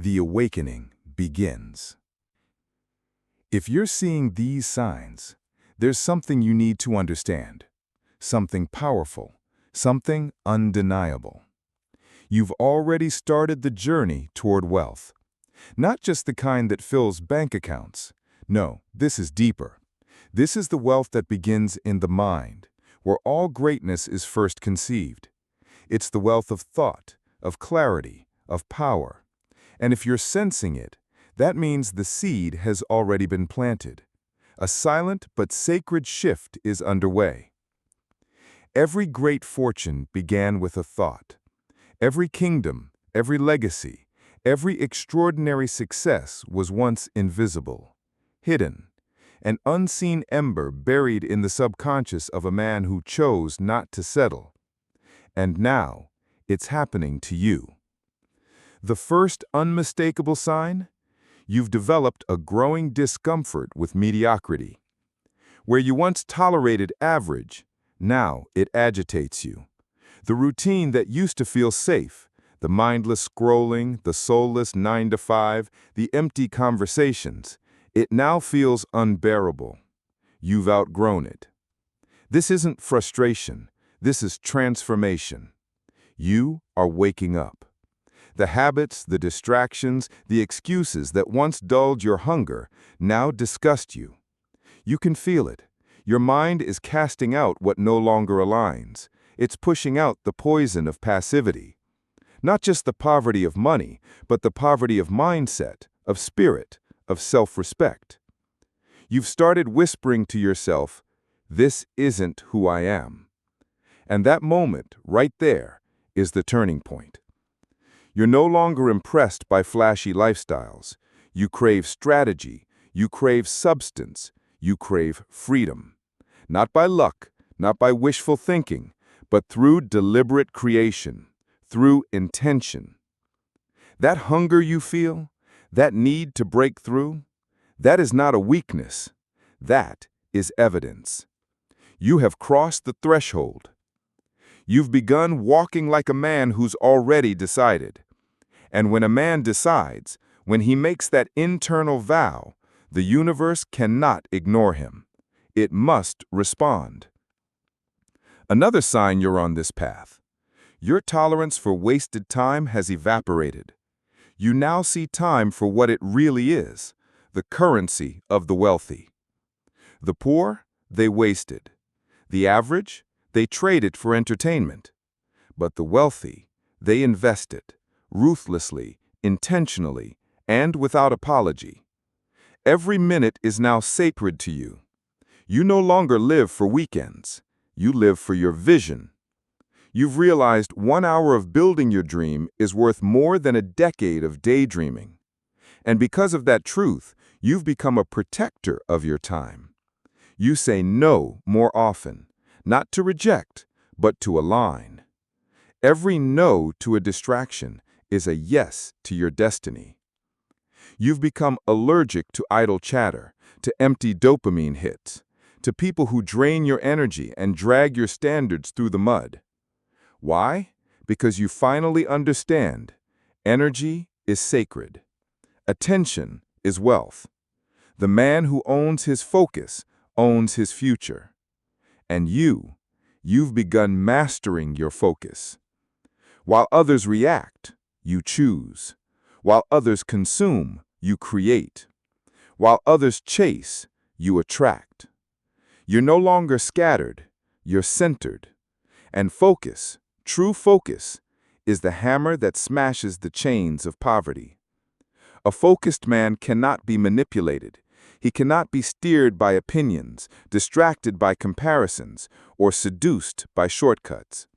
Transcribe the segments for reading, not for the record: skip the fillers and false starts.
the awakening begins. If you're seeing these signs, there's something you need to understand. Something powerful, something undeniable. You've already started the journey toward wealth. Not just the kind that fills bank accounts. No, this is deeper. This is the wealth that begins in the mind, where all greatness is first conceived. It's the wealth of thought, of clarity, of power. And if you're sensing it, that means the seed has already been planted. A silent but sacred shift is underway. Every great fortune began with a thought. Every kingdom, every legacy, every extraordinary success was once invisible, hidden, an unseen ember buried in the subconscious of a man who chose not to settle. And now, it's happening to you. The first unmistakable sign? You've developed a growing discomfort with mediocrity. Where you once tolerated average, now it agitates you. The routine that used to feel safe, the mindless scrolling, the soulless 9 to 5, the empty conversations, it now feels unbearable. You've outgrown it. This isn't frustration, this is transformation. You are waking up. The habits, the distractions, the excuses that once dulled your hunger now disgust you. You can feel it. Your mind is casting out what no longer aligns. It's pushing out the poison of passivity. Not just the poverty of money, but the poverty of mindset, of spirit, of self-respect. You've started whispering to yourself, "This isn't who I am." And that moment, right there, is the turning point. You're no longer impressed by flashy lifestyles. You crave strategy, you crave substance, you crave freedom. Not by luck, not by wishful thinking, but through deliberate creation, through intention. That hunger you feel, that need to break through, that is not a weakness. That is evidence. You have crossed the threshold. You've begun walking like a man who's already decided. And when a man decides, when he makes that internal vow, the universe cannot ignore him. It must respond. Another sign you're on this path. Your tolerance for wasted time has evaporated. You now see time for what it really is, the currency of the wealthy. The poor, they wasted. The average, they traded for entertainment. But the wealthy, they invested, ruthlessly, intentionally, and without apology. Every minute is now sacred to you. You no longer live for weekends. You live for your vision. You've realized 1 hour of building your dream is worth more than a decade of daydreaming. And because of that truth, you've become a protector of your time. You say no more often, not to reject, but to align. Every no to a distraction is a yes to your destiny. You've become allergic to idle chatter, to empty dopamine hits, to people who drain your energy and drag your standards through the mud. Why? Because you finally understand. Energy is sacred. Attention is wealth. The man who owns his focus owns his future. And you've begun mastering your focus. While others react, you choose. While others consume, you create. While others chase, you attract. You're no longer scattered, you're centered. And focus, true focus, is the hammer that smashes the chains of poverty. A focused man cannot be manipulated. He cannot be steered by opinions, distracted by comparisons, or seduced by shortcuts.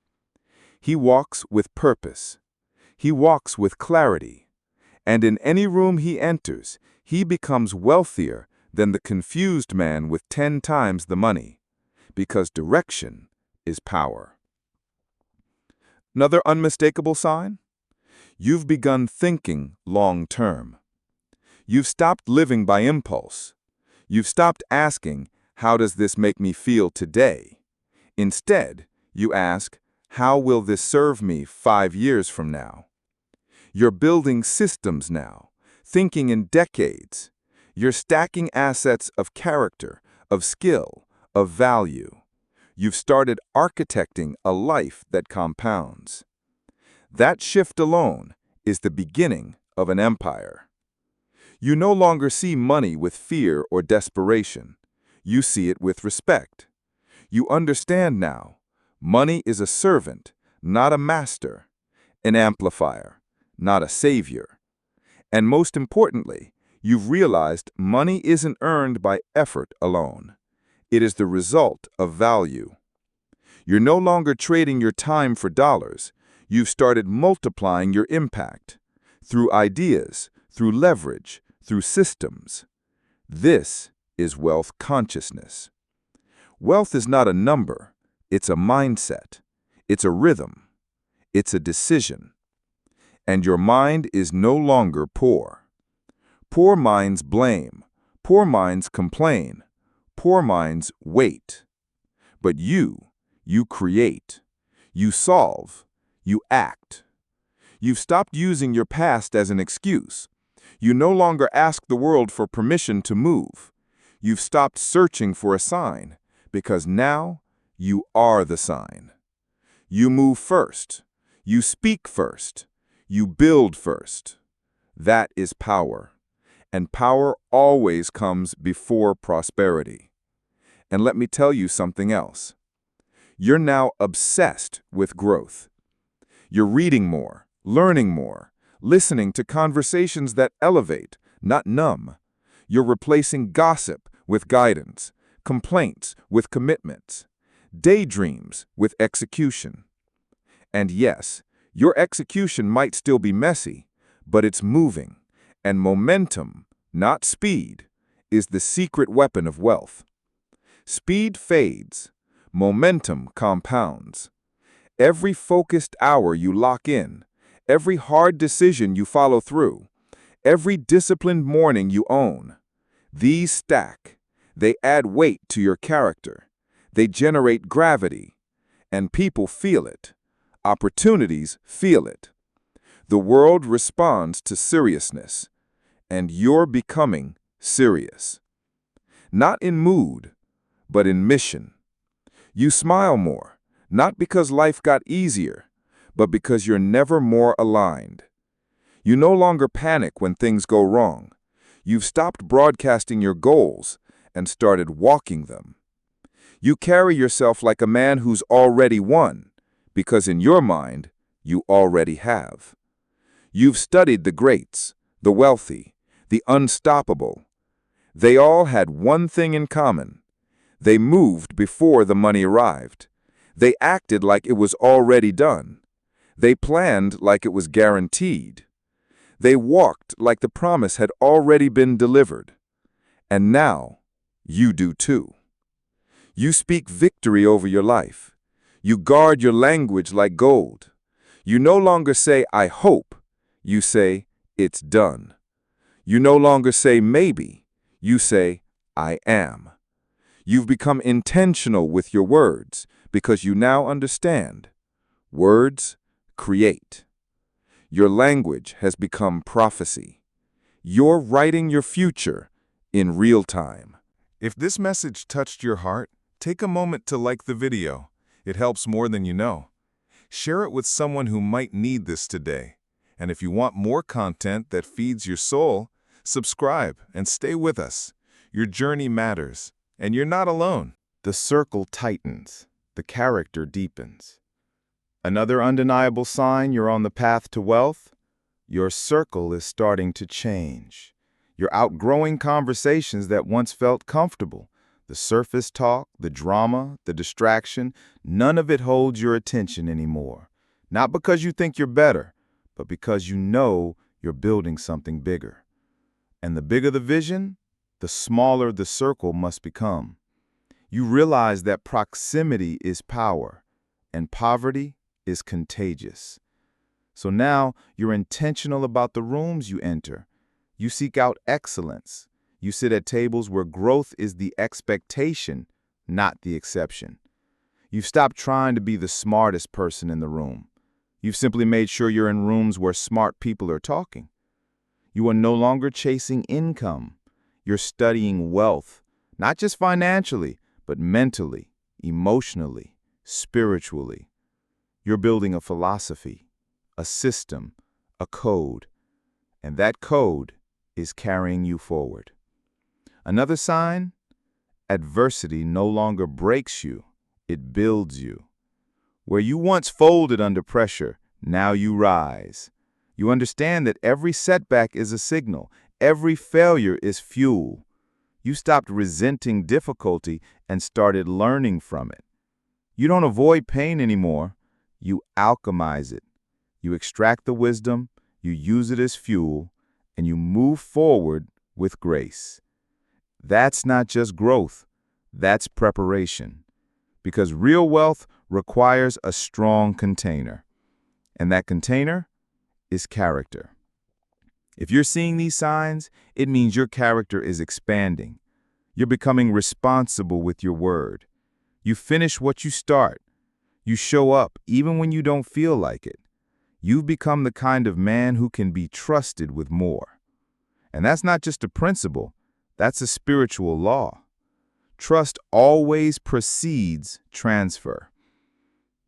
He walks with purpose. He walks with clarity. And in any room he enters, he becomes wealthier than the confused man with 10 times the money, because direction is power. Another unmistakable sign? You've begun thinking long-term. You've stopped living by impulse. You've stopped asking, "How does this make me feel today?" Instead, you ask, "How will this serve me 5 years from now?" You're building systems now, thinking in decades. You're stacking assets of character, of skill, of value. You've started architecting a life that compounds. That shift alone is the beginning of an empire. You no longer see money with fear or desperation. You see it with respect. You understand now, money is a servant, not a master, an amplifier, not a savior. And most importantly, you've realized money isn't earned by effort alone. It is the result of value. You're no longer trading your time for dollars. You've started multiplying your impact through ideas, through leverage, through systems. This is wealth consciousness. Wealth is not a number. It's a mindset. It's a rhythm. It's a decision. And your mind is no longer poor. Poor minds blame. Poor minds complain. Poor minds wait. But you create. You solve. You act. You've stopped using your past as an excuse. You no longer ask the world for permission to move. You've stopped searching for a sign, because now you are the sign. You move first. You speak first. You build first. That is power. And power always comes before prosperity. And let me tell you something else. You're now obsessed with growth. You're reading more, learning more, listening to conversations that elevate, not numb. You're replacing gossip with guidance, complaints with commitments, daydreams with execution. And yes, your execution might still be messy, but it's moving, and momentum, not speed, is the secret weapon of wealth. Speed fades, momentum compounds. Every focused hour you lock in, every hard decision you follow through, every disciplined morning you own, these stack. They add weight to your character. They generate gravity, and people feel it. Opportunities feel it. The world responds to seriousness, and you're becoming serious. Not in mood, but in mission. You smile more, not because life got easier, but because you're never more aligned. You no longer panic when things go wrong. You've stopped broadcasting your goals and started walking them. You carry yourself like a man who's already won, because in your mind, you already have. You've studied the greats, the wealthy, the unstoppable. They all had one thing in common. They moved before the money arrived. They acted like it was already done. They planned like it was guaranteed. They walked like the promise had already been delivered. And now, you do too. You speak victory over your life. You guard your language like gold. You no longer say, I hope. You say, it's done. You no longer say, maybe. You say, I am. You've become intentional with your words because you now understand. Words create. Your language has become prophecy. You're writing your future in real time. If this message touched your heart, take a moment to like the video. It helps more than you know. Share it with someone who might need this today. And if you want more content that feeds your soul, subscribe and stay with us. Your journey matters, and you're not alone. The circle tightens. The character deepens. Another undeniable sign you're on the path to wealth? Your circle is starting to change. You're outgrowing conversations that once felt comfortable. The surface talk, the drama, the distraction, none of it holds your attention anymore. Not because you think you're better, but because you know you're building something bigger. And the bigger the vision, the smaller the circle must become. You realize that proximity is power, and poverty is contagious. So now you're intentional about the rooms you enter. You seek out excellence. You sit at tables where growth is the expectation, not the exception. You've stopped trying to be the smartest person in the room. You've simply made sure you're in rooms where smart people are talking. You are no longer chasing income. You're studying wealth, not just financially, but mentally, emotionally, spiritually. You're building a philosophy, a system, a code, and that code is carrying you forward. Another sign: adversity no longer breaks you, it builds you. Where you once folded under pressure, now you rise. You understand that every setback is a signal, every failure is fuel. You stopped resenting difficulty and started learning from it. You don't avoid pain anymore, you alchemize it. You extract the wisdom, you use it as fuel, and you move forward with grace. That's not just growth, that's preparation. Because real wealth requires a strong container, and that container is character. If you're seeing these signs, it means your character is expanding. You're becoming responsible with your word. You finish what you start. You show up even when you don't feel like it. You've become the kind of man who can be trusted with more. And that's not just a principle, that's a spiritual law. Trust always precedes transfer.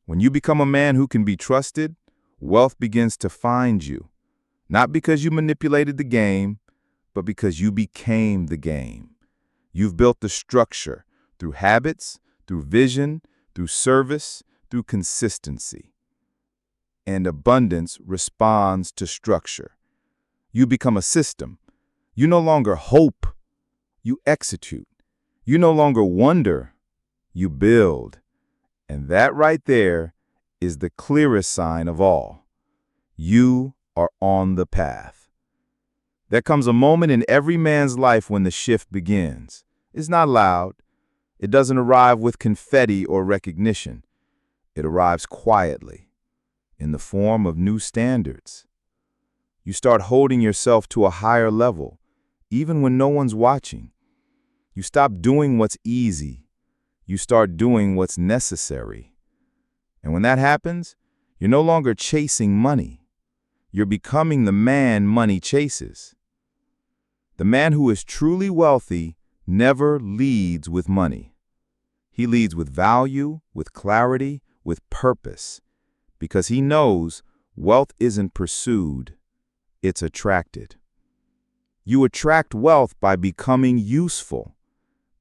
When you become a man who can be trusted, wealth begins to find you, not because you manipulated the game, but because you became the game. You've built the structure through habits, through vision, through service, through consistency. And abundance responds to structure. You become a system. You no longer hope, you execute. You no longer wonder, you build. And that right there is the clearest sign of all. You are on the path. There comes a moment in every man's life when the shift begins. It's not loud. It doesn't arrive with confetti or recognition. It arrives quietly, in the form of new standards. You start holding yourself to a higher level, even when no one's watching. You stop doing what's easy. You start doing what's necessary. And when that happens, you're no longer chasing money. You're becoming the man money chases. The man who is truly wealthy never leads with money. He leads with value, with clarity, with purpose, because he knows wealth isn't pursued, it's attracted. You attract wealth by becoming useful,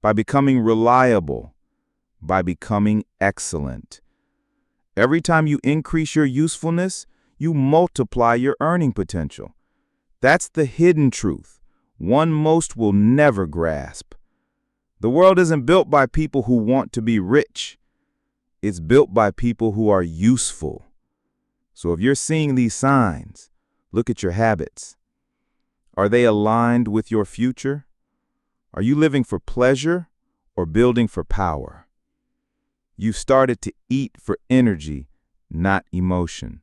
by becoming reliable, by becoming excellent. Every time you increase your usefulness, you multiply your earning potential. That's the hidden truth, one most will never grasp. The world isn't built by people who want to be rich. It's built by people who are useful. So if you're seeing these signs, look at your habits. Are they aligned with your future? Are you living for pleasure or building for power? You've started to eat for energy, not emotion.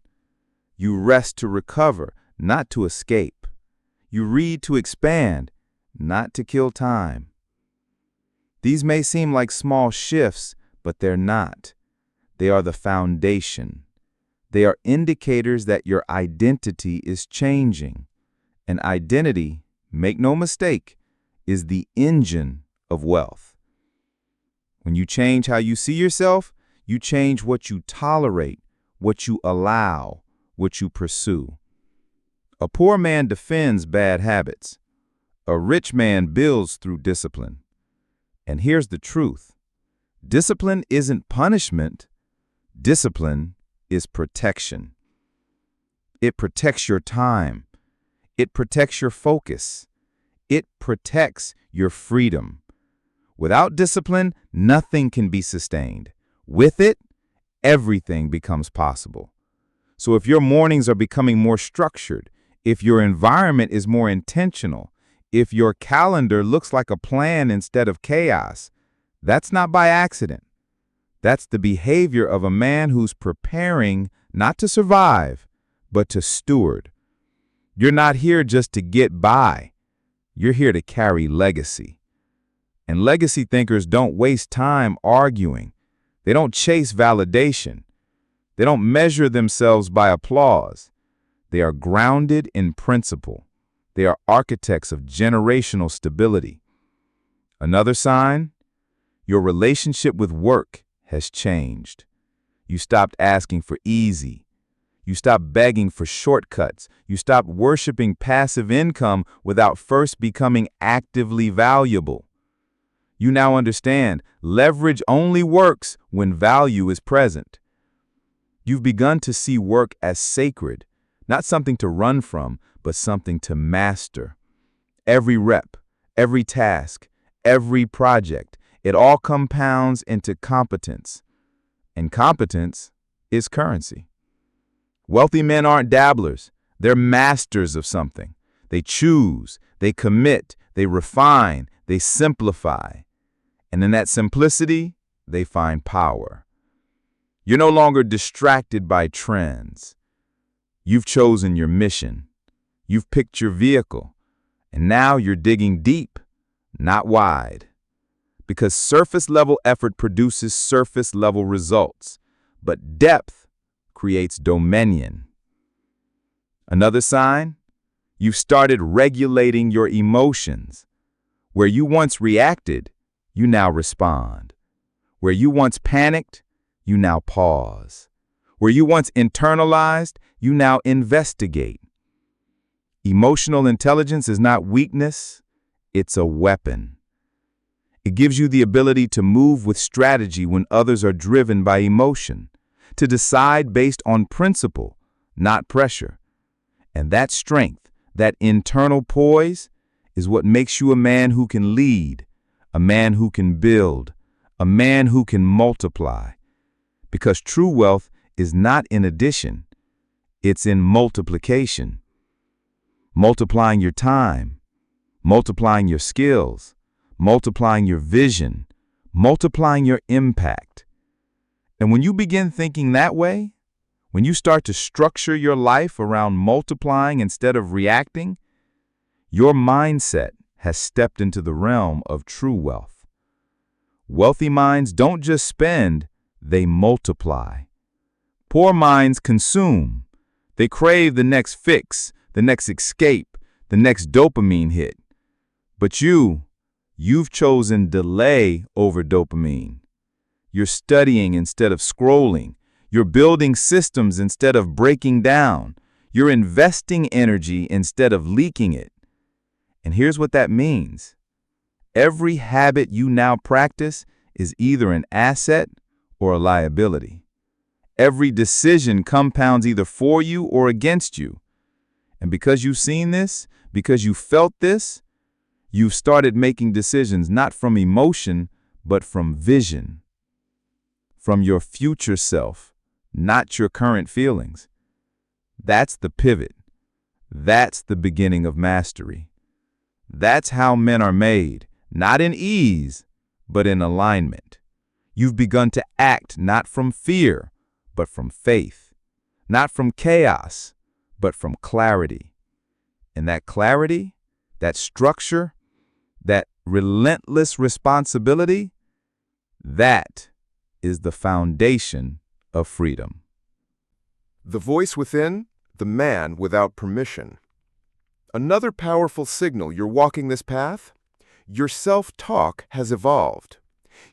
You rest to recover, not to escape. You read to expand, not to kill time. These may seem like small shifts, but they're not. They are the foundation. They are indicators that your identity is changing. And identity, make no mistake, is the engine of wealth. When you change how you see yourself, you change what you tolerate, what you allow, what you pursue. A poor man defends bad habits. A rich man builds through discipline. And here's the truth. Discipline isn't punishment. Discipline is protection. It protects your time. It protects your focus. It protects your freedom. Without discipline, nothing can be sustained. With it, everything becomes possible. So if your mornings are becoming more structured, if your environment is more intentional, if your calendar looks like a plan instead of chaos, that's not by accident. That's the behavior of a man who's preparing not to survive, but to steward. You're not here just to get by. You're here to carry legacy. And legacy thinkers don't waste time arguing. They don't chase validation. They don't measure themselves by applause. They are grounded in principle. They are architects of generational stability. Another sign, your relationship with work has changed. You stopped asking for easy. You stopped begging for shortcuts. You stopped worshiping passive income without first becoming actively valuable. You now understand leverage only works when value is present. You've begun to see work as sacred, not something to run from, but something to master. Every rep, every task, every project, it all compounds into competence. And competence is currency. Wealthy men aren't dabblers. They're masters of something. They choose, they commit, they refine, they simplify. And in that simplicity, they find power. You're no longer distracted by trends. You've chosen your mission. You've picked your vehicle. And now you're digging deep, not wide. Because surface-level effort produces surface-level results, but depth creates dominion. Another sign, you've started regulating your emotions. Where you once reacted, you now respond. Where you once panicked, you now pause. Where you once internalized, you now investigate. Emotional intelligence is not weakness, it's a weapon. It gives you the ability to move with strategy when others are driven by emotion, to decide based on principle, not pressure. And that strength, that internal poise, is what makes you a man who can lead, a man who can build, a man who can multiply. Because true wealth is not in addition, it's in multiplication. Multiplying your time, multiplying your skills, multiplying your vision, multiplying your impact. And when you begin thinking that way, when you start to structure your life around multiplying instead of reacting, your mindset has stepped into the realm of true wealth. Wealthy minds don't just spend, they multiply. Poor minds consume. They crave the next fix, the next escape, the next dopamine hit. But you've chosen delay over dopamine. You're studying instead of scrolling. You're building systems instead of breaking down. You're investing energy instead of leaking it. And here's what that means. Every habit you now practice is either an asset or a liability. Every decision compounds either for you or against you. And because you've seen this, because you felt this, you've started making decisions not from emotion, but from vision. From your future self, not your current feelings. That's the pivot. That's the beginning of mastery. That's how men are made, not in ease, but in alignment. You've begun to act not from fear, but from faith. Not from chaos, but from clarity. And that clarity, that structure, that relentless responsibility, that is the foundation of freedom. The voice within, the man without permission. Another powerful signal you're walking this path? Your self-talk has evolved.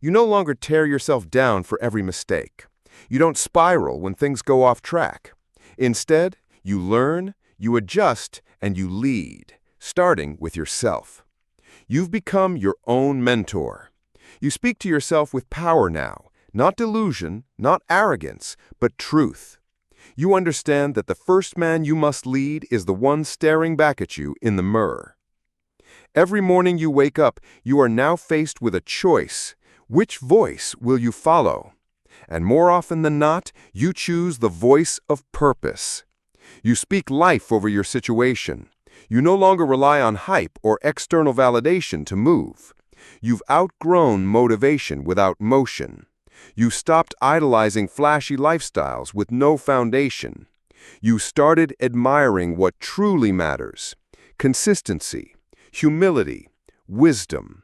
You no longer tear yourself down for every mistake. You don't spiral when things go off track. Instead, you learn, you adjust, and you lead, starting with yourself. You've become your own mentor. You speak to yourself with power now, not delusion, not arrogance, but truth. You understand that the first man you must lead is the one staring back at you in the mirror. Every morning you wake up, you are now faced with a choice. Which voice will you follow? And more often than not, you choose the voice of purpose. You speak life over your situation. You no longer rely on hype or external validation to move. You've outgrown motivation without motion. You stopped idolizing flashy lifestyles with no foundation. You started admiring what truly matters: consistency, humility, wisdom.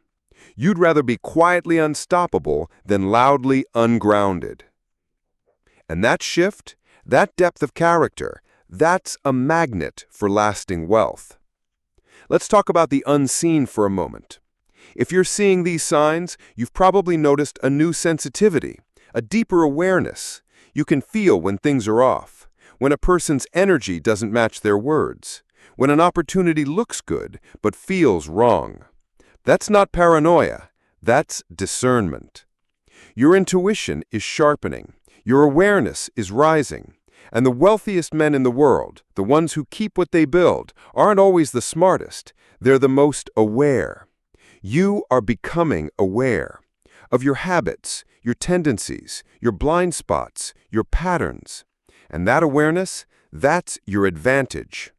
You'd rather be quietly unstoppable than loudly ungrounded. And that shift, that depth of character, that's a magnet for lasting wealth. Let's talk about the unseen for a moment. If you're seeing these signs, you've probably noticed a new sensitivity, a deeper awareness. You can feel when things are off, when a person's energy doesn't match their words, when an opportunity looks good but feels wrong. That's not paranoia, that's discernment. Your intuition is sharpening, your awareness is rising, and the wealthiest men in the world, the ones who keep what they build, aren't always the smartest, they're the most aware. You are becoming aware of your habits, your tendencies, your blind spots, your patterns. And that awareness, that's your advantage.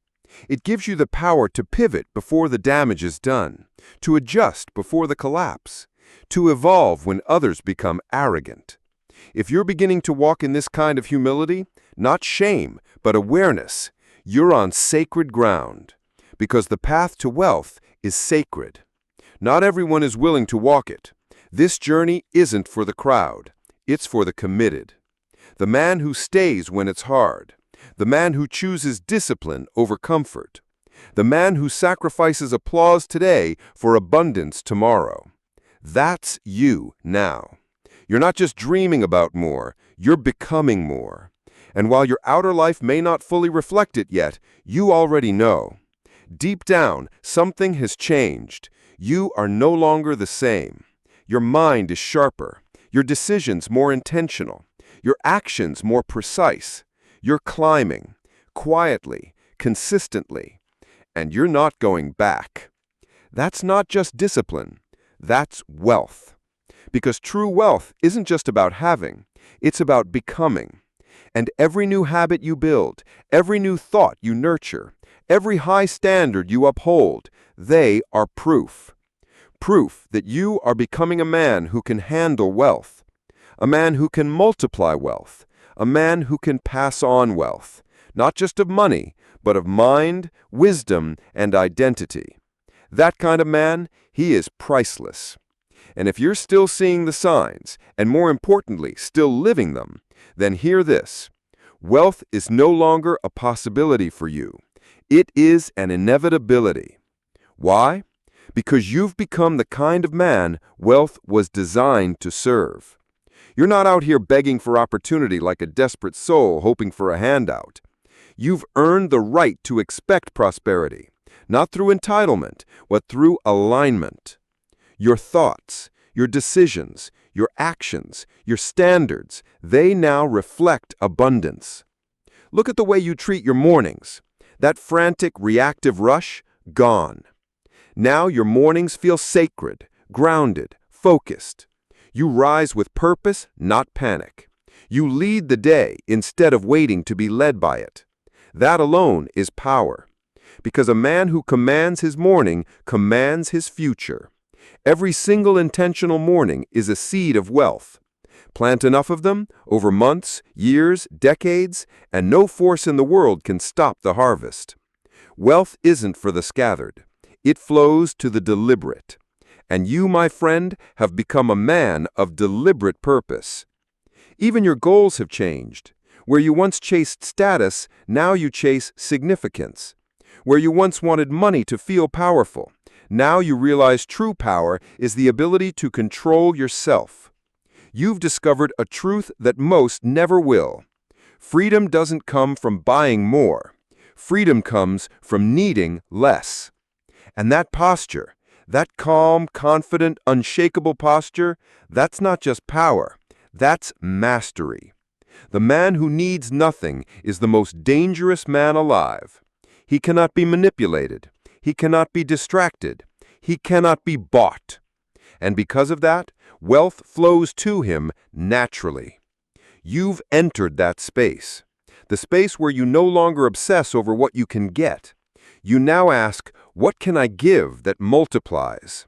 It gives you the power to pivot before the damage is done, to adjust before the collapse, to evolve when others become arrogant. If you're beginning to walk in this kind of humility, not shame, but awareness, you're on sacred ground, because the path to wealth is sacred. Not everyone is willing to walk it. This journey isn't for the crowd, it's for the committed. The man who stays when it's hard, the man who chooses discipline over comfort, the man who sacrifices applause today for abundance tomorrow. That's you now. You're not just dreaming about more, you're becoming more. And while your outer life may not fully reflect it yet, you already know. Deep down, something has changed. You are no longer the same. Your mind is sharper, your decisions more intentional, your actions more precise. You're climbing, quietly, consistently, and you're not going back. That's not just discipline, that's wealth. Because true wealth isn't just about having, it's about becoming. And every new habit you build, every new thought you nurture, every high standard you uphold, they are proof. Proof that you are becoming a man who can handle wealth, a man who can multiply wealth, a man who can pass on wealth, not just of money, but of mind, wisdom, and identity. That kind of man, he is priceless. And if you're still seeing the signs, and more importantly, still living them, then hear this. Wealth is no longer a possibility for you. It is an inevitability. Why? Because you've become the kind of man wealth was designed to serve. You're not out here begging for opportunity like a desperate soul hoping for a handout. You've earned the right to expect prosperity, not through entitlement, but through alignment. Your thoughts, your decisions, your actions, your standards, they now reflect abundance. Look at the way you treat your mornings. That frantic, reactive rush, gone. Now your mornings feel sacred, grounded, focused. You rise with purpose, not panic. You lead the day instead of waiting to be led by it. That alone is power. Because a man who commands his morning commands his future. Every single intentional morning is a seed of wealth. Plant enough of them over months, years, decades, and no force in the world can stop the harvest. Wealth isn't for the scattered. It flows to the deliberate. And you, my friend, have become a man of deliberate purpose. Even your goals have changed. Where you once chased status, now you chase significance. Where you once wanted money to feel powerful, now you realize true power is the ability to control yourself. You've discovered a truth that most never will. Freedom doesn't come from buying more. Freedom comes from needing less. And that posture, that calm, confident, unshakable posture, that's not just power, that's mastery. The man who needs nothing is the most dangerous man alive. He cannot be manipulated. He cannot be distracted. He cannot be bought. And because of that, wealth flows to him naturally. You've entered that space, the space where you no longer obsess over what you can get. You now ask, what can I give that multiplies?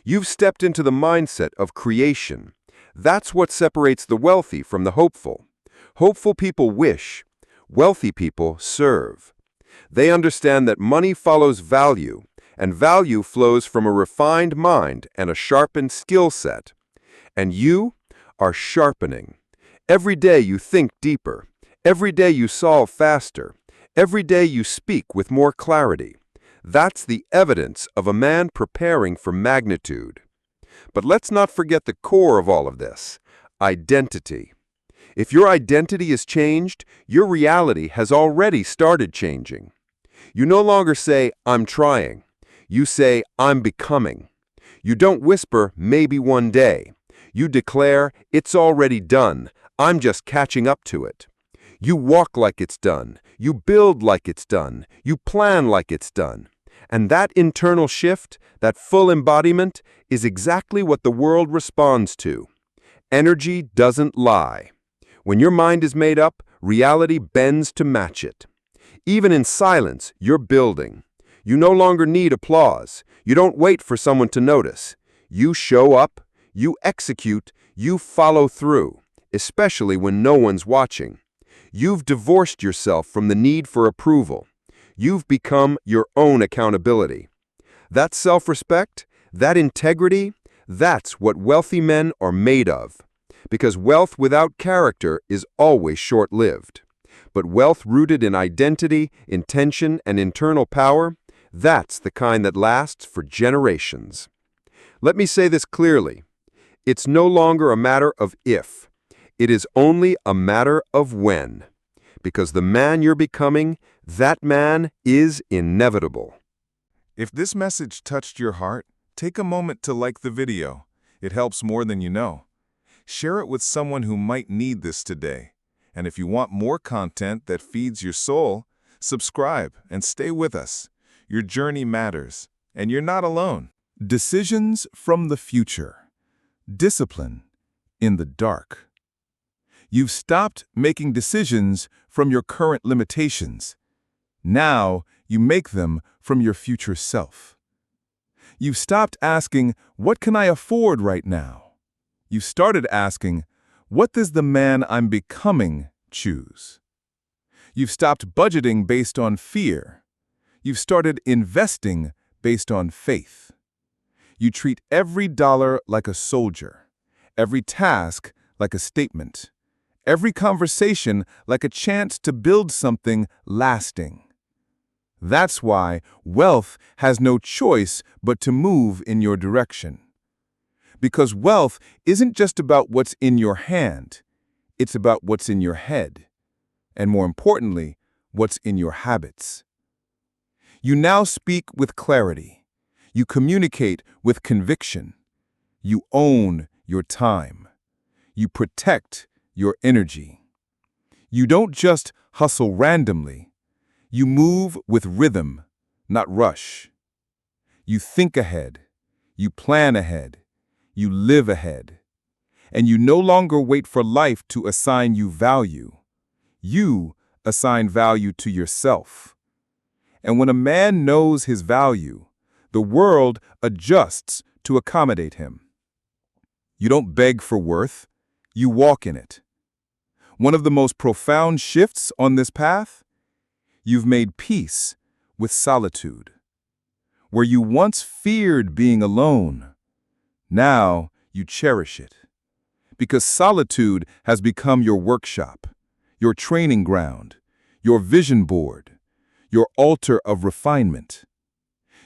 You've stepped into the mindset of creation. That's what separates the wealthy from the hopeful. Hopeful people wish. Wealthy people serve. They understand that money follows value, and value flows from a refined mind and a sharpened skill set. And you are sharpening. Every day you think deeper. Every day you solve faster. Every day you speak with more clarity. That's the evidence of a man preparing for magnitude. But let's not forget the core of all of this: identity. If your identity is changed, your reality has already started changing. You no longer say, "I'm trying." You say, "I'm becoming." You don't whisper, "Maybe one day." You declare, "It's already done. I'm just catching up to it." You walk like it's done. You build like it's done. You plan like it's done. And that internal shift, that full embodiment, is exactly what the world responds to. Energy doesn't lie. When your mind is made up, reality bends to match it. Even in silence, you're building. You no longer need applause. You don't wait for someone to notice. You show up, you execute, you follow through, especially when no one's watching. You've divorced yourself from the need for approval. You've become your own accountability. That self-respect, that integrity, that's what wealthy men are made of. Because wealth without character is always short-lived. But wealth rooted in identity, intention, and internal power, that's the kind that lasts for generations. Let me say this clearly. It's no longer a matter of if. It is only a matter of when. Because the man you're becoming, that man is inevitable. If this message touched your heart, take a moment to like the video. It helps more than you know. Share it with someone who might need this today. And if you want more content that feeds your soul, subscribe and stay with us. Your journey matters, and you're not alone. Decisions from the future. Discipline in the dark. You've stopped making decisions from your current limitations. Now you make them from your future self. You've stopped asking, "What can I afford right now?" You started asking, "What does the man I'm becoming choose?" You've stopped budgeting based on fear. You've started investing based on faith. You treat every dollar like a soldier, every task like a statement, every conversation like a chance to build something lasting. That's why wealth has no choice but to move in your direction. Because wealth isn't just about what's in your hand, it's about what's in your head, and more importantly, what's in your habits. You now speak with clarity. You communicate with conviction. You own your time. You protect your energy. You don't just hustle randomly. You move with rhythm, not rush. You think ahead. You plan ahead. You live ahead. And you no longer wait for life to assign you value. You assign value to yourself. And when a man knows his value, the world adjusts to accommodate him. You don't beg for worth, you walk in it. One of the most profound shifts on this path? You've made peace with solitude. Where you once feared being alone, now you cherish it. Because solitude has become your workshop, your training ground, your vision board, your altar of refinement.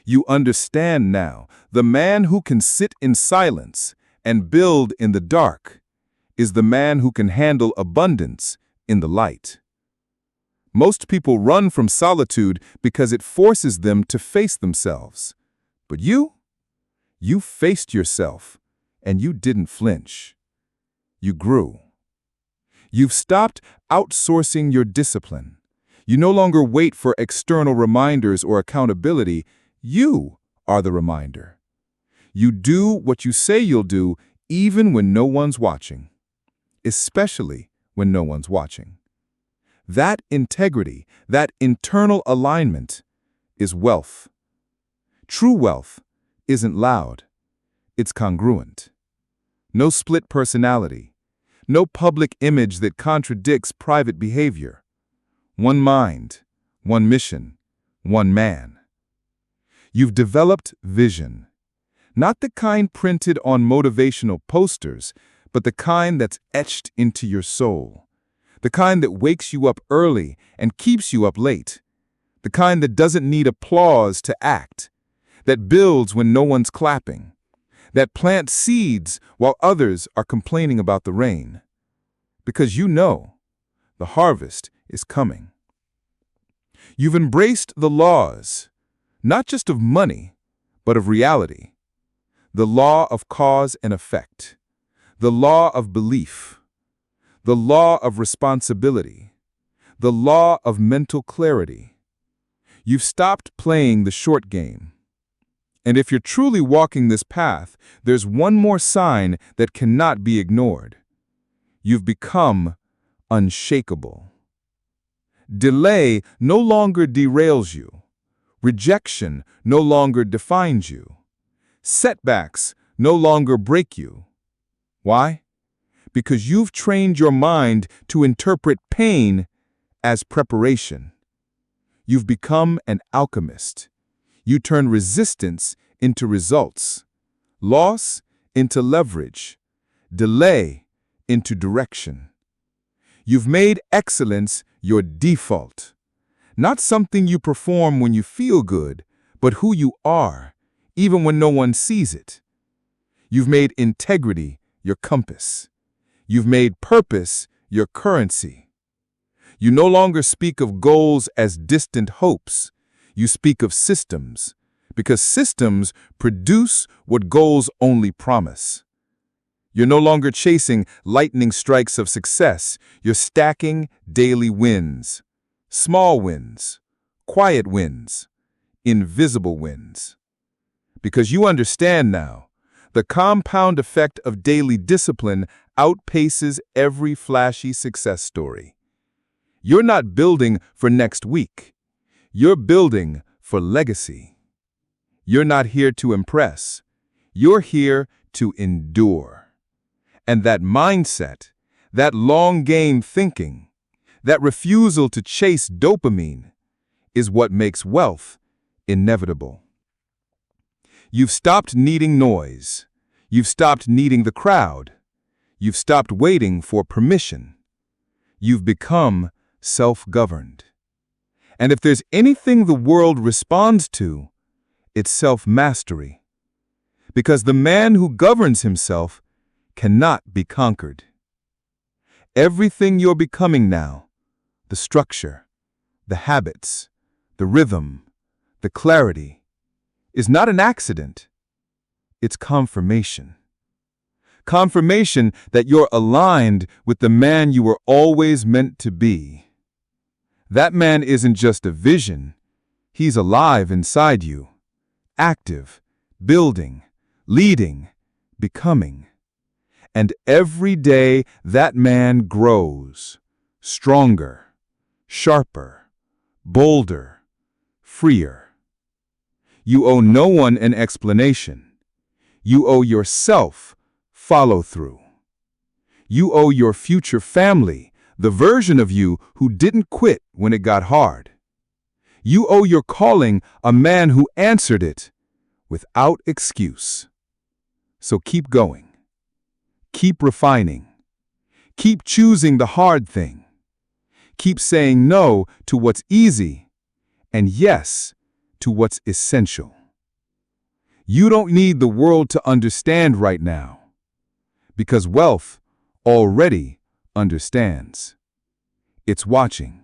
You understand now, the man who can sit in silence and build in the dark is the man who can handle abundance in the light. Most people run from solitude because it forces them to face themselves. But you faced yourself, and you didn't flinch. You grew. You've stopped outsourcing your discipline. You no longer wait for external reminders or accountability. You are the reminder. You do what you say you'll do even when no one's watching, especially when no one's watching. That integrity, that internal alignment is wealth. True wealth isn't loud. It's congruent. No split personality. No public image that contradicts private behavior. One mind, one mission, one man. You've developed vision. Not the kind printed on motivational posters, but the kind that's etched into your soul. The kind that wakes you up early and keeps you up late. The kind that doesn't need applause to act. That builds when no one's clapping. That plants seeds while others are complaining about the rain. Because you know the harvest is coming. You've embraced the laws, not just of money, but of reality. The law of cause and effect. The law of belief. The law of responsibility. The law of mental clarity. You've stopped playing the short game. And if you're truly walking this path, there's one more sign that cannot be ignored. You've become unshakable. Delay no longer derails you. Rejection no longer defines you. Setbacks no longer break you. Why? Because you've trained your mind to interpret pain as preparation. You've become an alchemist. You turn resistance into results, loss into leverage, delay into direction. You've made excellence your default, not something you perform when you feel good, but who you are, even when no one sees it. You've made integrity your compass. You've made purpose your currency. You no longer speak of goals as distant hopes. You speak of systems, because systems produce what goals only promise. You're no longer chasing lightning strikes of success. You're stacking daily wins, small wins, quiet wins, invisible wins. Because you understand now, the compound effect of daily discipline outpaces every flashy success story. You're not building for next week. You're building for legacy. You're not here to impress. You're here to endure. And that mindset, that long-game thinking, that refusal to chase dopamine, is what makes wealth inevitable. You've stopped needing noise. You've stopped needing the crowd. You've stopped waiting for permission. You've become self-governed. And if there's anything the world responds to, it's self-mastery. Because the man who governs himself cannot be conquered. Everything you're becoming now, the structure, the habits, the rhythm, the clarity, is not an accident. It's confirmation. Confirmation that you're aligned with the man you were always meant to be. That man isn't just a vision. He's alive inside you, active, building, leading, becoming. And every day that man grows, stronger, sharper, bolder, freer. You owe no one an explanation. You owe yourself follow-through. You owe your future family the version of you who didn't quit when it got hard. You owe your calling a man who answered it without excuse. So keep going. Keep refining. Keep choosing the hard thing. Keep saying no to what's easy and yes to what's essential. You don't need the world to understand right now, because wealth already understands. It's watching,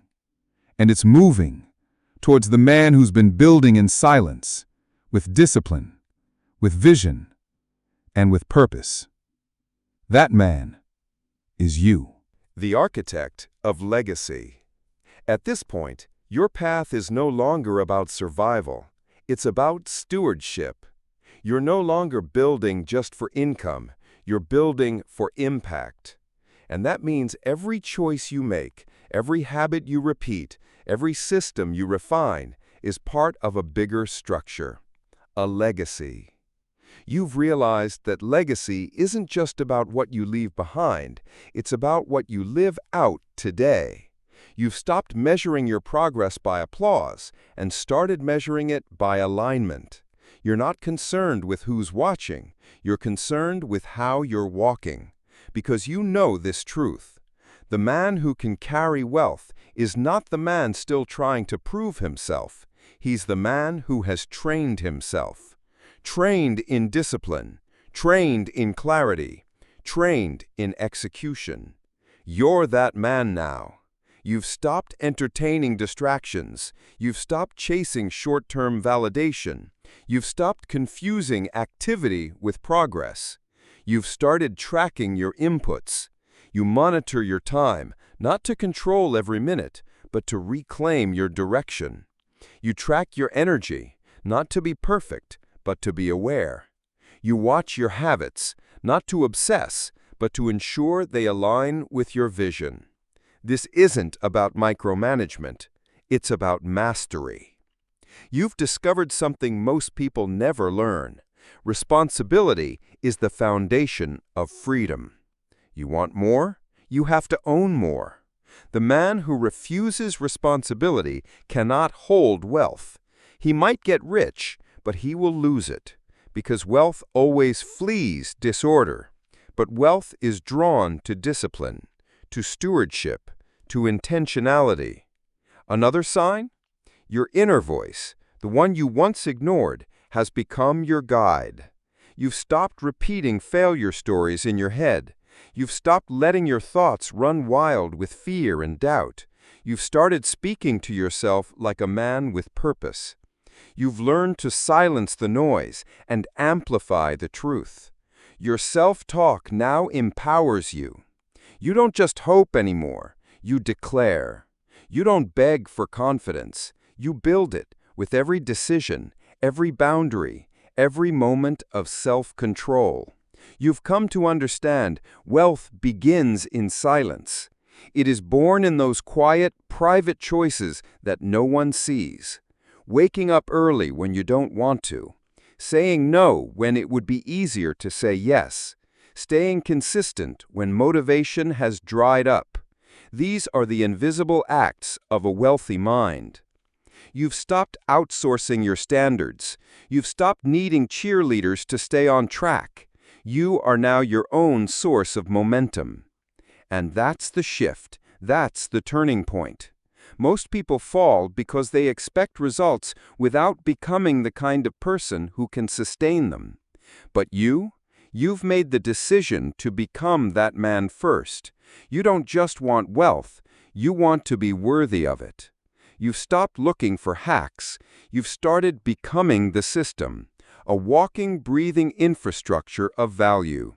and it's moving towards the man who's been building in silence, with discipline, with vision, and with purpose. That man is you. The architect of legacy. At this point, your path is no longer about survival. It's about stewardship. You're no longer building just for income. You're building for impact. And that means every choice you make, every habit you repeat, every system you refine is part of a bigger structure, a legacy. You've realized that legacy isn't just about what you leave behind, it's about what you live out today. You've stopped measuring your progress by applause and started measuring it by alignment. You're not concerned with who's watching, you're concerned with how you're walking. because you know this truth. The man who can carry wealth is not the man still trying to prove himself. He's the man who has trained himself. Trained in discipline, trained in clarity, trained in execution. You're that man now. You've stopped entertaining distractions. You've stopped chasing short-term validation. You've stopped confusing activity with progress. You've started tracking your inputs. You monitor your time, not to control every minute, but to reclaim your direction. You track your energy, not to be perfect, but to be aware. You watch your habits, not to obsess, but to ensure they align with your vision. This isn't about micromanagement. It's about mastery. You've discovered something most people never learn. Responsibility is the foundation of freedom. You want more? You have to own more. The man who refuses responsibility cannot hold wealth. He might get rich, but he will lose it, because wealth always flees disorder. But wealth is drawn to discipline, to stewardship, to intentionality. Another sign? Your inner voice, the one you once ignored, has become your guide. You've stopped repeating failure stories in your head. You've stopped letting your thoughts run wild with fear and doubt. You've started speaking to yourself like a man with purpose. You've learned to silence the noise and amplify the truth. Your self-talk now empowers you. You don't just hope anymore, you declare. You don't beg for confidence, you build it with every decision, every boundary, every moment of self-control. You've come to understand wealth begins in silence. It is born in those quiet, private choices that no one sees. Waking up early when you don't want to. Saying no when it would be easier to say yes. Staying consistent when motivation has dried up. These are the invisible acts of a wealthy mind. You've stopped outsourcing your standards. You've stopped needing cheerleaders to stay on track. You are now your own source of momentum. And that's the shift. That's the turning point. Most people fall because they expect results without becoming the kind of person who can sustain them. But you've made the decision to become that man first. You don't just want wealth, you want to be worthy of it. You've stopped looking for hacks. You've started becoming the system, a walking, breathing infrastructure of value.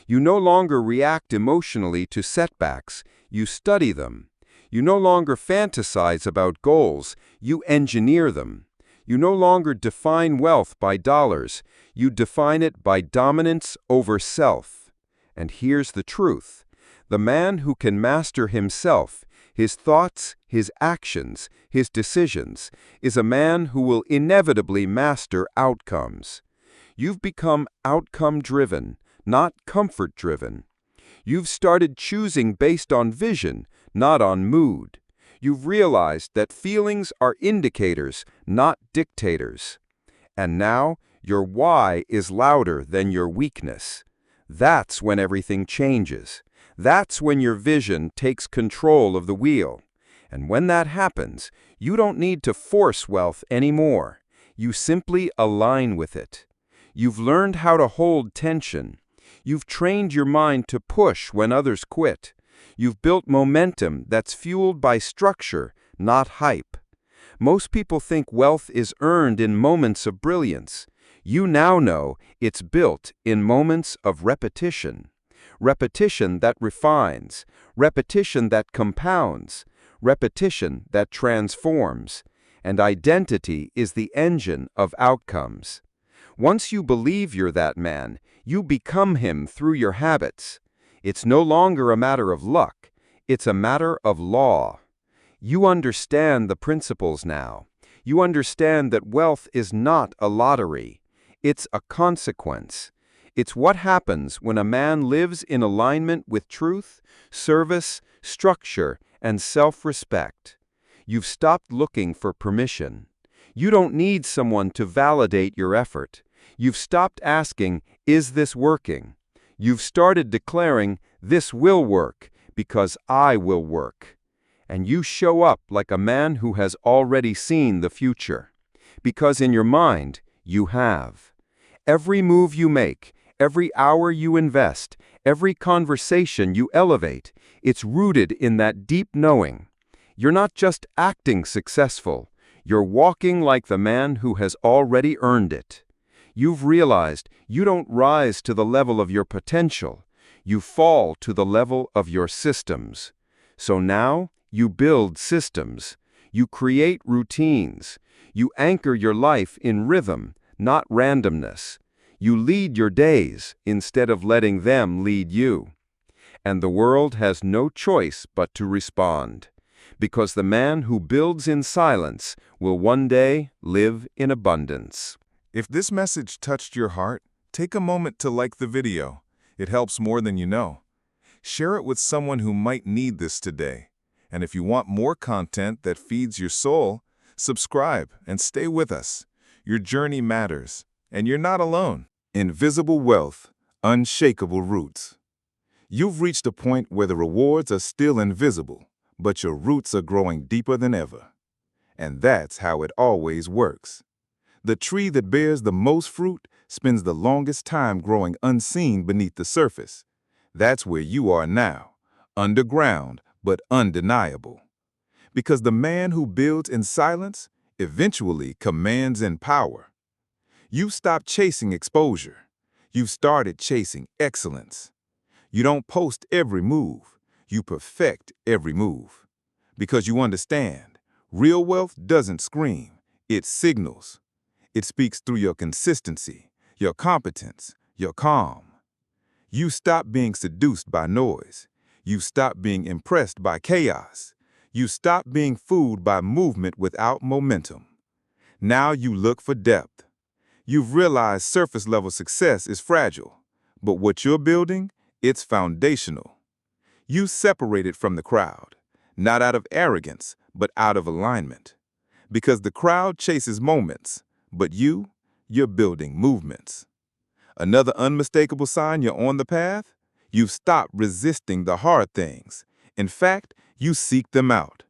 You no longer react emotionally to setbacks, you study them. You no longer fantasize about goals, you engineer them. You no longer define wealth by dollars, you define it by dominance over self. And here's the truth. The man who can master himself, his thoughts, his actions, his decisions, is a man who will inevitably master outcomes. You've become outcome-driven, not comfort-driven. You've started choosing based on vision, not on mood. You've realized that feelings are indicators, not dictators. And now, your why is louder than your weakness. That's when everything changes. That's when your vision takes control of the wheel. And when that happens, you don't need to force wealth anymore. You simply align with it. You've learned how to hold tension. You've trained your mind to push when others quit. You've built momentum that's fueled by structure, not hype. Most people think wealth is earned in moments of brilliance. You now know it's built in moments of repetition. Repetition that refines, repetition that compounds, repetition that transforms, and identity is the engine of outcomes. Once you believe you're that man, you become him through your habits. It's no longer a matter of luck, it's a matter of law. You understand the principles now. You understand that wealth is not a lottery, it's a consequence. It's what happens when a man lives in alignment with truth, service, structure, and self-respect. You've stopped looking for permission. You don't need someone to validate your effort. You've stopped asking, "Is this working?" You've started declaring, This will work because I will work. And you show up like a man who has already seen the future. Because in your mind, you have. Every move you make, every hour you invest, every conversation you elevate, it's rooted in that deep knowing. You're not just acting successful, you're walking like the man who has already earned it. You've realized you don't rise to the level of your potential, you fall to the level of your systems. So now, you build systems, you create routines, you anchor your life in rhythm, not randomness. You lead your days instead of letting them lead you. And the world has no choice but to respond, because the man who builds in silence will one day live in abundance. If this message touched your heart, take a moment to like the video. It helps more than you know. Share it with someone who might need this today. And if you want more content that feeds your soul, subscribe and stay with us. Your journey matters, and you're not alone. Invisible wealth, unshakable roots. You've reached a point where the rewards are still invisible, but your roots are growing deeper than ever. And that's how it always works. The tree that bears the most fruit spends the longest time growing unseen beneath the surface. That's where you are now, underground but undeniable. Because the man who builds in silence eventually commands in power. You stopped chasing exposure. You've started chasing excellence. You don't post every move. You perfect every move. Because you understand, real wealth doesn't scream. It signals. It speaks through your consistency, your competence, your calm. You stop being seduced by noise. You stop being impressed by chaos. You stop being fooled by movement without momentum. Now you look for depth. You've realized surface-level success is fragile, but what you're building, it's foundational. You separated from the crowd, not out of arrogance, but out of alignment. Because the crowd chases moments, but you're building movements. Another unmistakable sign you're on the path? You've stopped resisting the hard things. In fact, you seek them out.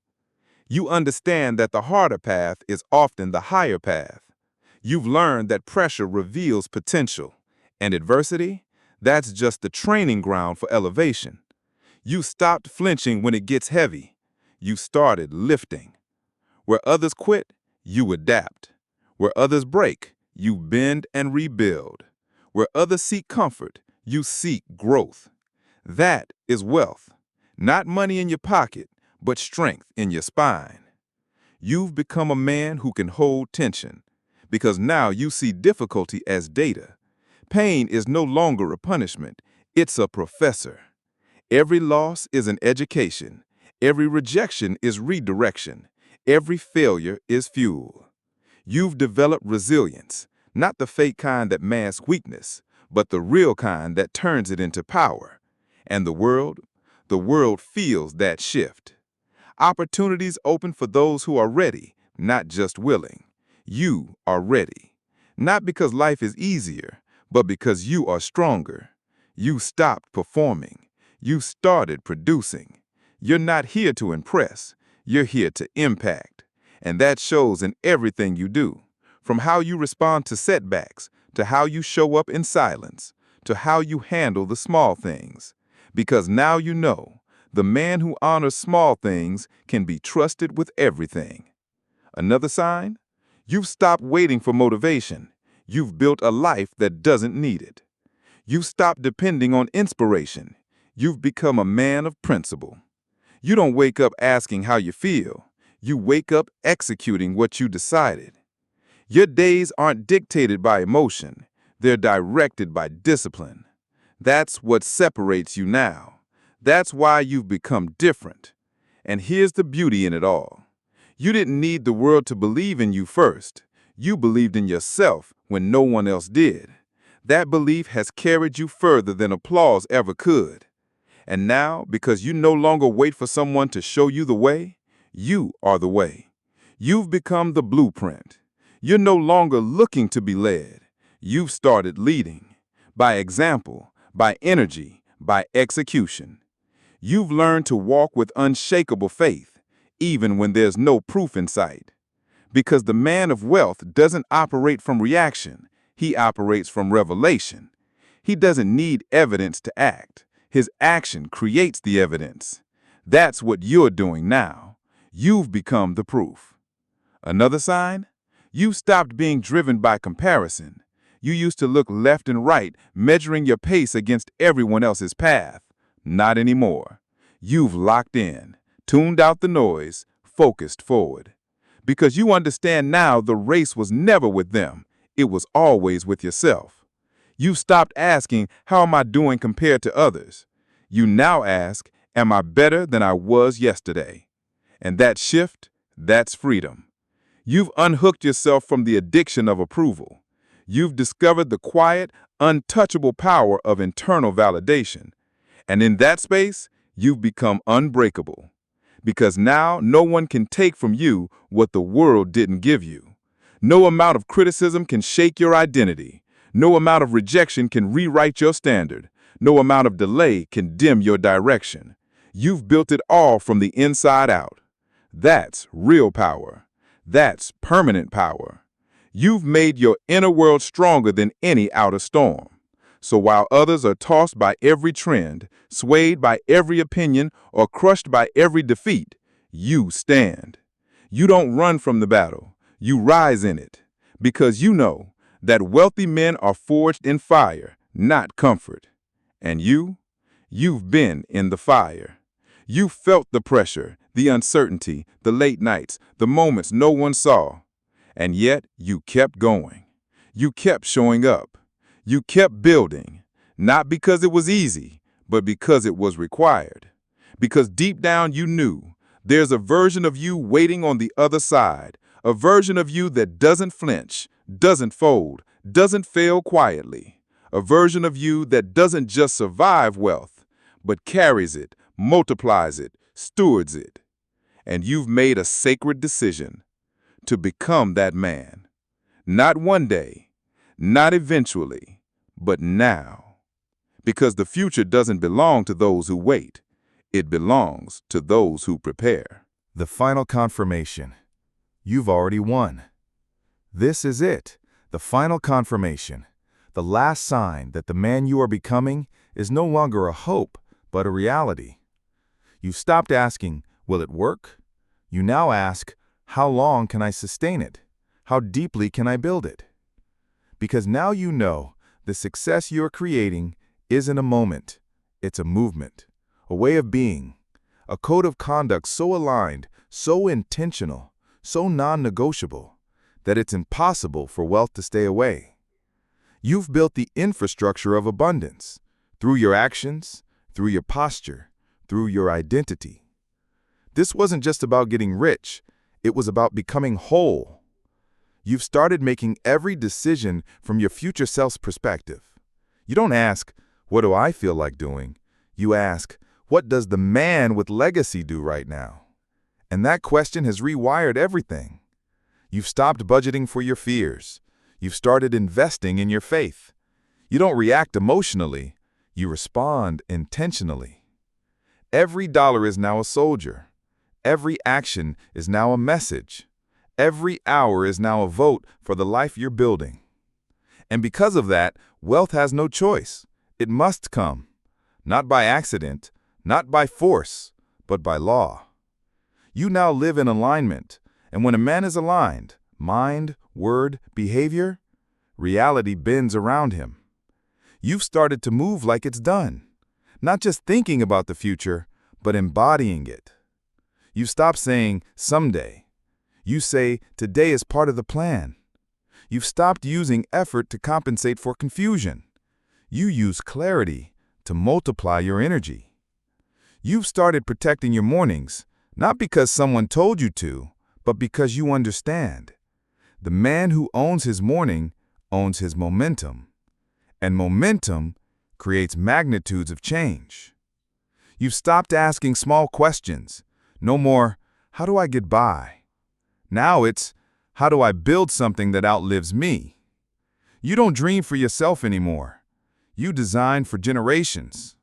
You understand that the harder path is often the higher path. You've learned that pressure reveals potential, and adversity, that's just the training ground for elevation. You stopped flinching when it gets heavy. You started lifting. Where others quit, you adapt. Where others break, you bend and rebuild. Where others seek comfort, you seek growth. That is wealth. Not money in your pocket, but strength in your spine. You've become a man who can hold tension, because now you see difficulty as data. Pain is no longer a punishment, it's a professor. Every loss is an education. Every rejection is redirection. Every failure is fuel. You've developed resilience, not the fake kind that masks weakness, but the real kind that turns it into power. And the world feels that shift. Opportunities open for those who are ready, not just willing. You are ready. Not because life is easier, but because you are stronger. You stopped performing. You started producing. You're not here to impress. You're here to impact. And that shows in everything you do, from how you respond to setbacks, to how you show up in silence, to how you handle the small things. Because now you know, the man who honors small things can be trusted with everything. Another sign? You've stopped waiting for motivation. You've built a life that doesn't need it. You've stopped depending on inspiration. You've become a man of principle. You don't wake up asking how you feel. You wake up executing what you decided. Your days aren't dictated by emotion. They're directed by discipline. That's what separates you now. That's why you've become different. And here's the beauty in it all. You didn't need the world to believe in you first. You believed in yourself when no one else did. That belief has carried you further than applause ever could. And now, because you no longer wait for someone to show you the way, you are the way. You've become the blueprint. You're no longer looking to be led. You've started leading. By example, by energy, by execution. You've learned to walk with unshakable faith, even when there's no proof in sight. Because the man of wealth doesn't operate from reaction, he operates from revelation. He doesn't need evidence to act. His action creates the evidence. That's what you're doing now. You've become the proof. Another sign? You've stopped being driven by comparison. You used to look left and right, measuring your pace against everyone else's path. Not anymore. You've locked in, tuned out the noise, focused forward. Because you understand now the race was never with them. It was always with yourself. You've stopped asking, how am I doing compared to others? You now ask, am I better than I was yesterday? And that shift, that's freedom. You've unhooked yourself from the addiction of approval. You've discovered the quiet, untouchable power of internal validation. And in that space, you've become unbreakable. Because now no one can take from you what the world didn't give you. No amount of criticism can shake your identity. No amount of rejection can rewrite your standard. No amount of delay can dim your direction. You've built it all from the inside out. That's real power. That's permanent power. You've made your inner world stronger than any outer storm. So while others are tossed by every trend, swayed by every opinion, or crushed by every defeat, you stand. You don't run from the battle. You rise in it. Because you know that wealthy men are forged in fire, not comfort. And you've been in the fire. You felt the pressure, the uncertainty, the late nights, the moments no one saw. And yet you kept going. You kept showing up. You kept building, not because it was easy, but because it was required. Because deep down you knew there's a version of you waiting on the other side, a version of you that doesn't flinch, doesn't fold, doesn't fail quietly, a version of you that doesn't just survive wealth, but carries it, multiplies it, stewards it. And you've made a sacred decision to become that man. Not one day, not eventually, but now. Because the future doesn't belong to those who wait. It belongs to those who prepare. The final confirmation. You've already won. This is it, the final confirmation, the last sign that the man you are becoming is no longer a hope, but a reality. You've stopped asking, will it work? You now ask, how long can I sustain it? How deeply can I build it? Because now you know the success you're creating isn't a moment, it's a movement, a way of being, a code of conduct so aligned, so intentional, so non-negotiable, that it's impossible for wealth to stay away. You've built the infrastructure of abundance through your actions, through your posture, through your identity. This wasn't just about getting rich, it was about becoming whole. You've started making every decision from your future self's perspective. You don't ask, what do I feel like doing? You ask, what does the man with legacy do right now? And that question has rewired everything. You've stopped budgeting for your fears. You've started investing in your faith. You don't react emotionally. You respond intentionally. Every dollar is now a soldier. Every action is now a message. Every hour is now a vote for the life you're building. And because of that, wealth has no choice. It must come. Not by accident, not by force, but by law. You now live in alignment, and when a man is aligned, mind, word, behavior, reality bends around him. You've started to move like it's done, not just thinking about the future, but embodying it. You stop saying, someday. You say, today is part of the plan. You've stopped using effort to compensate for confusion. You use clarity to multiply your energy. You've started protecting your mornings, not because someone told you to, but because you understand. The man who owns his morning owns his momentum. And momentum creates magnitudes of change. You've stopped asking small questions. No more, how do I get by? Now it's, how do I build something that outlives me? You don't dream for yourself anymore. You design for generations.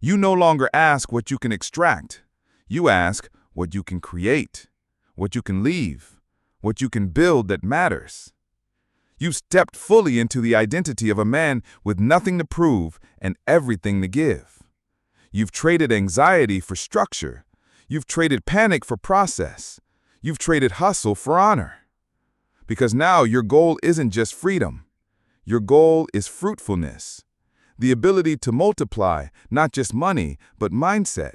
You no longer ask what you can extract. You ask what you can create, what you can leave, what you can build that matters. You've stepped fully into the identity of a man with nothing to prove and everything to give. You've traded anxiety for structure. You've traded panic for process. You've traded hustle for honor. Because now your goal isn't just freedom. Your goal is fruitfulness. The ability to multiply not just money, but mindset.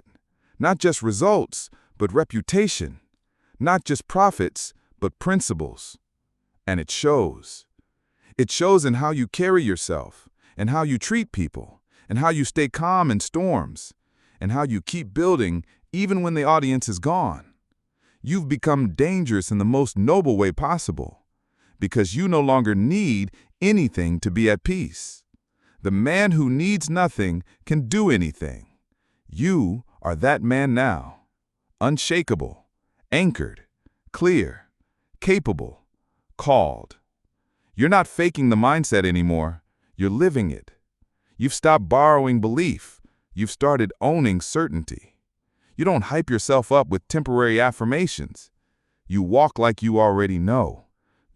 Not just results, but reputation. Not just profits, but principles. And it shows. It shows in how you carry yourself, and how you treat people, and how you stay calm in storms, and how you keep building even when the audience is gone. You've become dangerous in the most noble way possible, because you no longer need anything to be at peace. The man who needs nothing can do anything. You are that man now, unshakable, anchored, clear, capable, called. You're not faking the mindset anymore, you're living it. You've stopped borrowing belief, you've started owning certainty. You don't hype yourself up with temporary affirmations. You walk like you already know,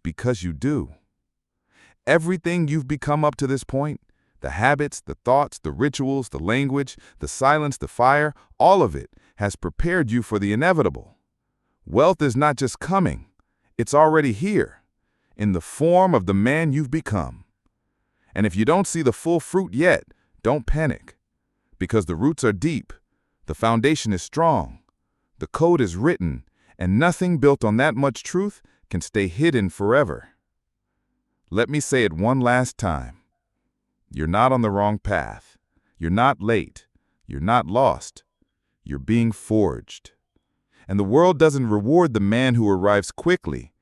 because you do. Everything you've become up to this point, the habits, the thoughts, the rituals, the language, the silence, the fire, all of it has prepared you for the inevitable. Wealth is not just coming, it's already here, in the form of the man you've become. And if you don't see the full fruit yet, don't panic, because the roots are deep, the foundation is strong, the code is written, and nothing built on that much truth can stay hidden forever. Let me say it one last time. You're not on the wrong path. You're not late. You're not lost. You're being forged. And the world doesn't reward the man who arrives quickly.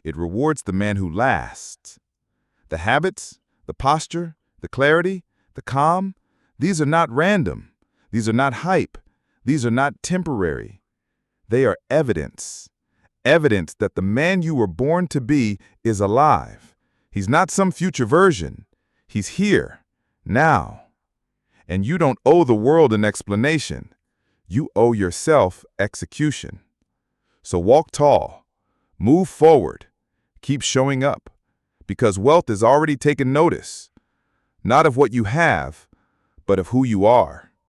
It rewards the man who lasts. The habits, the posture, the clarity, the calm, these are not random. These are not hype. These are not temporary. They are evidence. Evidence that the man you were born to be is alive. He's not some future version. He's here, now. And you don't owe the world an explanation. You owe yourself execution. So walk tall, move forward, keep showing up, because wealth has already taken notice, not of what you have, but of who you are.